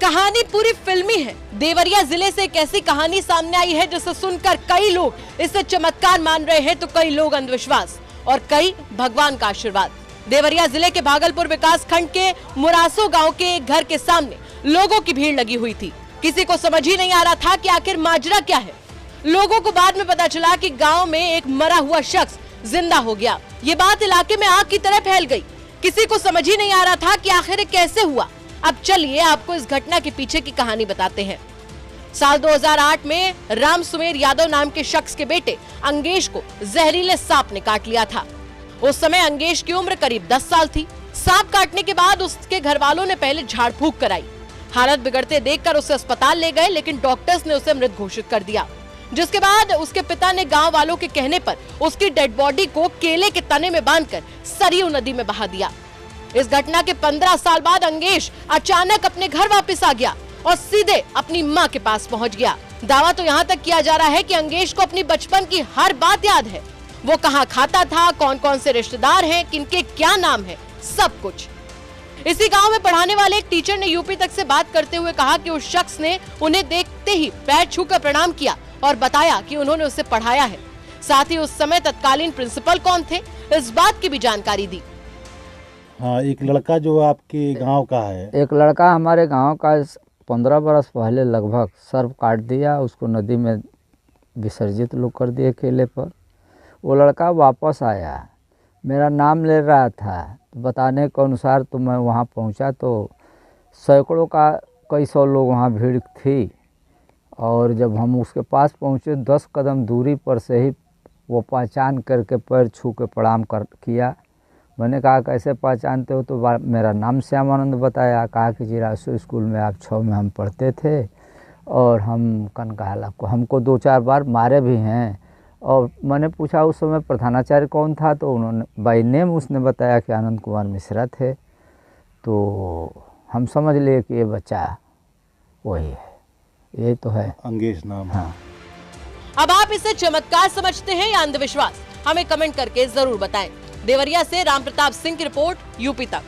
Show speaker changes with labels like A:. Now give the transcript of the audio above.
A: कहानी पूरी फिल्मी है। देवरिया जिले से एक ऐसी कहानी सामने आई है जिसे सुनकर कई लोग इसे चमत्कार मान रहे हैं, तो कई लोग अंधविश्वास और कई भगवान का आशीर्वाद। देवरिया जिले के भागलपुर विकास खंड के मुरासो गांव के एक घर के सामने लोगों की भीड़ लगी हुई थी। किसी को समझ ही नहीं आ रहा था कि आखिर माजरा क्या है। लोगों को बाद में पता चला कि गांव में एक मरा हुआ शख्स जिंदा हो गया। ये बात इलाके में आग की तरह फैल गई। किसी को समझ ही नहीं आ रहा था कि आखिर कैसे हुआ। अब चलिए आपको इस घटना के पीछे की कहानी बताते हैं। साल 2008 में राम सुमेर यादव नाम के शख्स के बेटे अंगेश को जहरीले सांप ने काट लिया था। उस समय अंगेश की उम्र करीब 10 साल थी। सांप काटने के बाद उसके घर वालों ने पहले झाड़ फूंक कराई। हालत बिगड़ते देखकर उसे अस्पताल ले गए, लेकिन डॉक्टर्स ने उसे मृत घोषित कर दिया। जिसके बाद उसके पिता ने गांव वालों के कहने पर उसकी डेड बॉडी को केले के तने में बांधकर सरयू नदी में बहा दिया। इस घटना के 15 साल बाद अंगेश अचानक अपने घर वापस आ गया और सीधे अपनी मां के पास पहुंच गया। दावा तो यहाँ तक किया जा रहा है कि अंगेश को अपनी बचपन की हर बात याद है। वो कहाँ खाता था, कौन कौन से रिश्तेदार हैं, किनके क्या नाम है, सब कुछ। इसी गांव में पढ़ाने वाले एक टीचर ने यूपी तक से बात करते हुए कहा कि उस शख्स ने उन्हें देखते ही पैर छूकर प्रणाम किया और बताया कि उन्होंने उसे पढ़ाया है। साथ ही उस समय तत्कालीन प्रिंसिपल कौन थे, इस बात की भी जानकारी दी।
B: हाँ, एक लड़का जो आपके गांव का है,
C: एक लड़का हमारे गांव का 15 बरस पहले लगभग सर्प काट दिया, उसको नदी में विसर्जित लोग कर दिए केले पर। वो लड़का वापस आया, मेरा नाम ले रहा था। तो बताने के अनुसार तो मैं वहाँ पहुँचा तो सैकड़ों का कई सौ लोग वहाँ भीड़ थी। और जब हम उसके पास पहुँचे 10 कदम दूरी पर से ही वो पहचान करके पैर छू के प्रणाम किया। मैंने कहा कैसे पहचानते हो, तो मेरा नाम श्यामानंद बताया। कहा कि जिरासो स्कूल में आप 6 में हम पढ़ते थे और हम कनकाला को हमको 2-4 बार मारे भी हैं। और मैंने पूछा उस समय प्रधानाचार्य कौन था, तो उन्होंने बाय नेम उसने बताया कि आनंद कुमार मिश्रा थे। तो हम समझ लिए कि ये बच्चा वही है, ये तो है
B: अंगेश नाम।
C: हाँ।
A: अब आप इसे चमत्कार समझते हैं या अंधविश्वास, हमें कमेंट करके जरूर बताएं। देवरिया से राम प्रताप सिंह की रिपोर्ट, यूपी तक।